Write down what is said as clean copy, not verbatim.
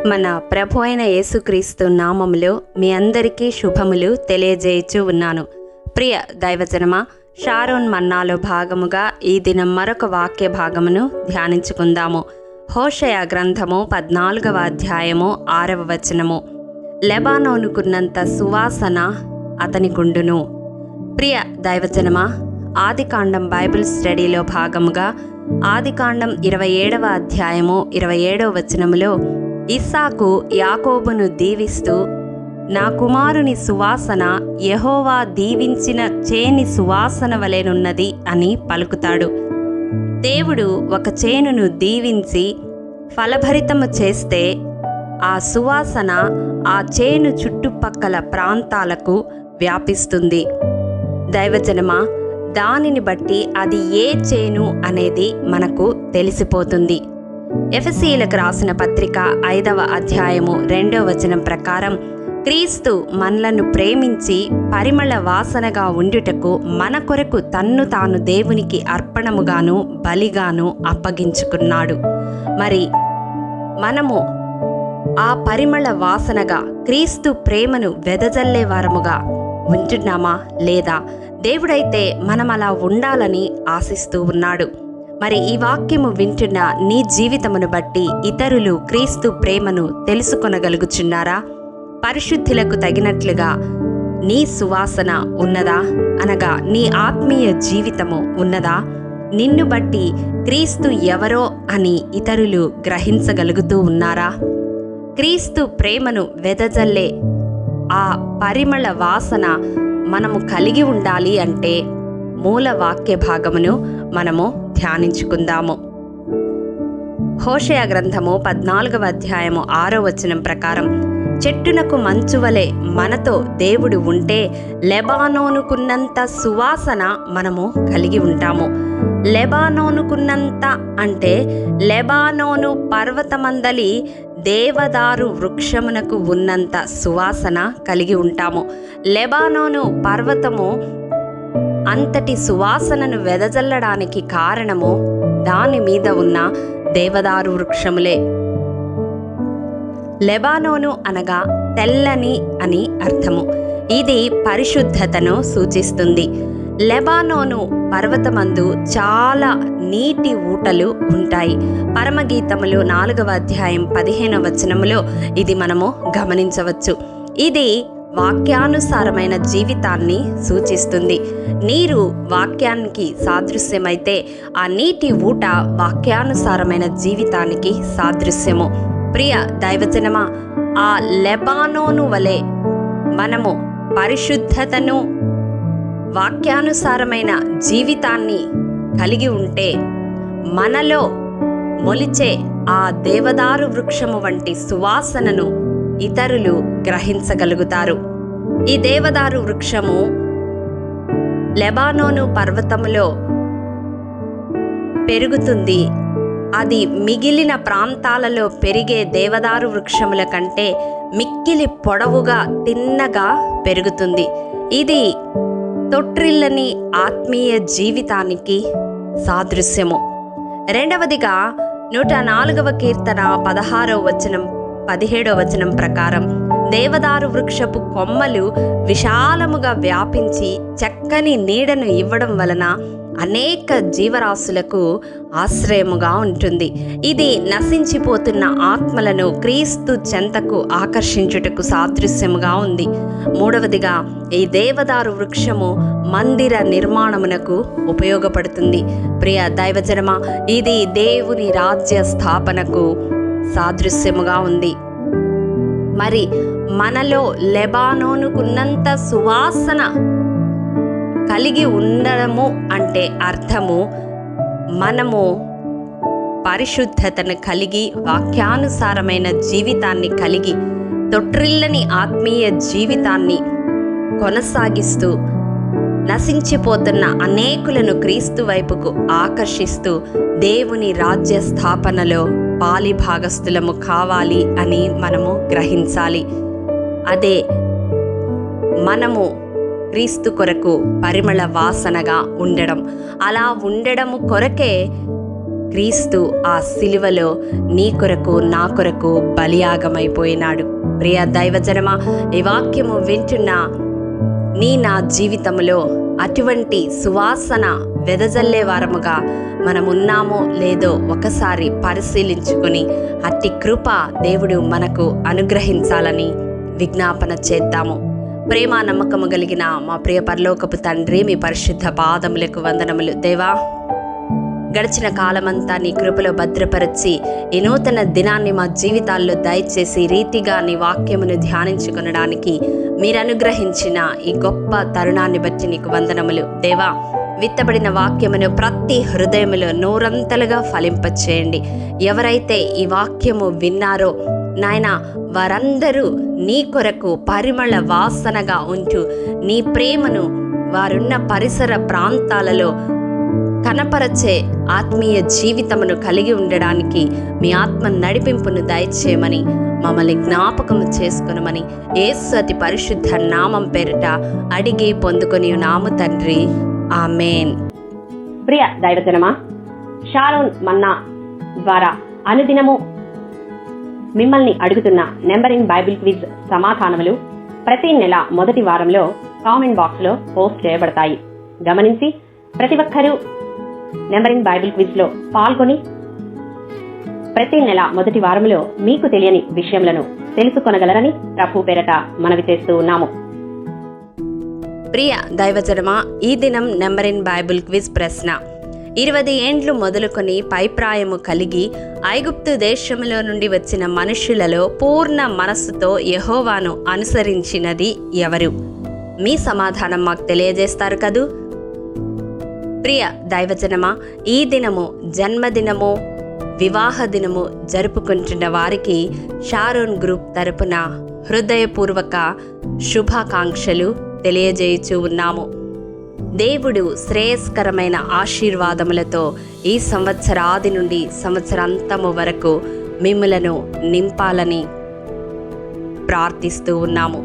మన ప్రభు అయిన యేసుక్రీస్తు నామములో మీ అందరికీ శుభములు తెలియజేయచ్చు ఉన్నాను. ప్రియ దైవజనమా, షారోన్ మన్నాలో భాగముగా ఈ దినం మరొక వాక్య భాగమును ధ్యానించుకుందాము. హోషయ గ్రంథము 14వ అధ్యాయము 6వ వచనము. లెబానోనుకున్నంత సువాసన అతనికుండును. ప్రియ దైవజనమా, ఆదికాండం బైబిల్ స్టడీలో భాగముగా ఆదికాండం 27వ అధ్యాయము 27వ వచనములో ఇస్సాకు యాకోబును దీవిస్తూ, నా కుమారుని సువాసన యెహోవా దీవించిన చేని సువాసన వలెనున్నది అని పలుకుతాడు. దేవుడు ఒక చేనును దీవించి ఫలభరితము చేస్తే ఆ సువాసన ఆ చేను చుట్టుపక్కల ప్రాంతాలకు వ్యాపిస్తుంది. దైవజనమా, దానిని బట్టి అది ఏ చేను అనేది మనకు తెలిసిపోతుంది. ఎఫెసీయులకు రాసిన పత్రిక 5వ అధ్యాయము 2వ వచనం ప్రకారం క్రీస్తు మనలను ప్రేమించి పరిమళ వాసనగా ఉండుటకు మన కొరకు తన్ను తాను దేవునికి అర్పణముగాను బలిగాను అప్పగించుకున్నాడు. మరి మనము ఆ పరిమళ వాసనగా క్రీస్తు ప్రేమను వెదజల్లే వారముగా ఉంటున్నామా లేదా? దేవుడైతే మనం అలా ఉండాలని ఆశిస్తూ ఉన్నాడు. మరి ఈ వాక్యము వింటున్న నీ జీవితమును బట్టి ఇతరులు క్రీస్తు ప్రేమను తెలుసుకొనగలుగుచున్నారా? పరిశుద్ధులకు తగినట్లుగా నీ సువాసన ఉన్నదా? అనగా నీ ఆత్మీయ జీవితము ఉన్నదా? నిన్ను బట్టి క్రీస్తు ఎవరో అని ఇతరులు గ్రహించగలుగుతూ ఉన్నారా? క్రీస్తు ప్రేమను వెదజల్లే ఆ పరిమళ వాసన మనము కలిగి ఉండాలి అంటే మూల వాక్య భాగమును మనము ధ్యానించుకుందాము. హోషయ గ్రంథము 14వ అధ్యాయము 6వ వచనం ప్రకారం, చెట్టునకు మంచువలే మనతో దేవుడు ఉంటే లెబానోనుకున్నంత సువాసన మనము కలిగి ఉంటాము. లెబానోనుకున్నంత అంటే లెబానోను పర్వతమందలి దేవదారు వృక్షమునకు ఉన్నంత సువాసన కలిగి ఉంటాము. లెబానోను పర్వతము అంతటి సువాసనను వెదజల్లడానికి కారణము దాని మీద ఉన్న దేవదారు వృక్షములే. లెబానోను అనగా తెల్లని అని అర్థము. ఇది పరిశుద్ధతను సూచిస్తుంది. లెబానోను పర్వతమందు చాలా నీటి ఊటలు ఉంటాయి. పరమగీతములు 4వ అధ్యాయం 15వ వచనములో ఇది మనము గమనించవచ్చు. ఇది వాక్యానుసారమైన జీవితాన్ని సూచిస్తుంది. నీరు వాక్యానికి సాదృశ్యమైతే ఆ నీటి ఊట వాక్యానుసారమైన జీవితానికి సాదృశ్యము. ప్రియ దైవజనమా, ఆ లెబానోను వలె మనము పరిశుద్ధతను వాక్యానుసారమైన జీవితాన్ని కలిగి ఉంటే మనలో మొలిచే ఆ దేవదారు వృక్షము వంటి సువాసనను ఇతరులు గ్రహించగలుగుతారు. ఈ దేవదారు వృక్షము లెబానోను పర్వతములో పెరుగుతుంది. అది మిగిలిన ప్రాంతాలలో పెరిగే దేవదారు వృక్షముల కంటే మిక్కిలి పొడవుగా తిన్నగా పెరుగుతుంది. ఇది తొట్రిల్లని ఆత్మీయ జీవితానికి సాదృశ్యము. రెండవదిగా 104వ కీర్తన 16వ వచనం 17వ వచనం ప్రకారం, దేవదారు వృక్షపు కొమ్మలు విశాలముగా వ్యాపించి చక్కని నీడను ఇవ్వడం వలన అనేక జీవరాశులకు ఆశ్రయముగా ఉంటుంది. ఇది నశించిపోతున్న ఆత్మలను క్రీస్తు చెంతకు ఆకర్షించుటకు సాదృశ్యముగా ఉంది. మూడవదిగా, ఈ దేవదారు వృక్షము మందిర నిర్మాణమునకు ఉపయోగపడుతుంది. ప్రియ దైవజనమా, ఇది దేవుని రాజ్య స్థాపనకు సాదృశ్యముగా ఉంది. మరి మనలో లెబానోనుకున్నంత సువాసన కలిగి ఉండడము అంటే అర్థము మనము పరిశుద్ధతను కలిగి వాక్యానుసారమైన జీవితాన్ని కలిగి తొట్రిల్లని ఆత్మీయ జీవితాన్ని కొనసాగిస్తూ నశించిపోతున్న అనేకులను క్రీస్తు వైపుకు ఆకర్షిస్తూ దేవుని రాజ్య స్థాపనలో పాలి భాగస్థులము కావాలి అని మనము గ్రహించాలి. అదే మనము క్రీస్తు కొరకు పరిమళ వాసనగా ఉండడం. అలా ఉండడము కొరకే క్రీస్తు ఆ సిలువలో నీ కొరకు నా కొరకు బలియాగమైపోయినాడు. ప్రియ దైవజనమా, ఈ వాక్యము వింటున్న నా జీవితంలో అటువంటి సువాసన వెదజల్లే వారముగా మనమున్నామో లేదో ఒకసారి పరిశీలించుకొని అట్టి కృప దేవుడు మనకు అనుగ్రహించాలని విజ్ఞాపన చేద్దాము. ప్రేమ నమ్మకము కలిగిన మా ప్రియ పరలోకపు తండ్రి, మీ పరిశుద్ధ పాదములకు వందనములు. దేవా, గడిచిన కాలమంతా నీ కృపలో భద్రపరిచి ఈ నూతన దినాన్ని మా జీవితాల్లో దయచేసి రీతిగా నీ వాక్యమును ధ్యానించుకొనడానికి మీరు అనుగ్రహించిన ఈ గొప్ప తరుణాన్ని బట్టి నీకు వందనములు. దేవా, విత్తబడిన వాక్యమును ప్రతి హృదయములో నూరంతలుగా ఫలింపచేయండి. ఎవరైతే ఈ వాక్యము విన్నారో నాయన, వారందరూ నీ కొరకు పరిమళ వాసనగా ఉంటూ నీ ప్రేమను వారున్న పరిసర ప్రాంతాలలో కనపరచే ఆత్మీయ జీవితమును కలిగి ఉండడానికి మీ ఆత్మ నడిపింపును దయచేయమని మమ్మల్ని జ్ఞాపకము చేసుకునమని యేసు అతి పరిశుద్ధ నామం పేరిట అడిగి పొందుకొని నాము తండ్రి, ఆమేన్. ప్రియ దైవజనమా, షారోన్ మన్నా ద్వారా అనుదినము మిమ్మల్ని అడుగుతున్న నెంబరింగ్ బైబిల్ క్విజ్ సమాధానములు ప్రతి నెల మొదటి వారంలో కామెంట్ బాక్స్లో పోస్ట్ చేయబడతాయి. గమనించి ప్రతి ఒక్కరూ నెంబరింగ్ బైబిల్ క్విజ్లో పాల్గొని ప్రతి నెల మొదటి వారంలో మీకు తెలియని విషయములను తెలుసుకొనగలరని ప్రభు పేరట మనవి చేస్తూ ఉన్నాము. ప్రియ దైవజనమా, ఈ దినం నెంబరింగ్ బైబిల్ క్విజ్ ప్రశ్న: 20 ఏండ్లు మొదలుకొని పైప్రాయము కలిగి ఐగుప్తు దేశములో నుండి వచ్చిన మనుషులలో పూర్ణ మనస్సుతో యెహోవాను అనుసరించినది ఎవరు? మీ సమాధానం మాకు తెలియజేస్తారు కదూ. ప్రియ దైవజనమా, ఈ దినము జన్మదినము, వివాహ దినము జరుపుకుంటున్న వారికి షారోన్ గ్రూప్ తరపున హృదయపూర్వక శుభాకాంక్షలు తెలియజేయుచూ ఉన్నాము. దేవుడు శ్రేయస్కరమైన ఆశీర్వాదములతో ఈ సంవత్సరాది నుండి సంవత్సరాంతము వరకు మిమ్ములను నింపాలని ప్రార్థిస్తూ ఉన్నాము.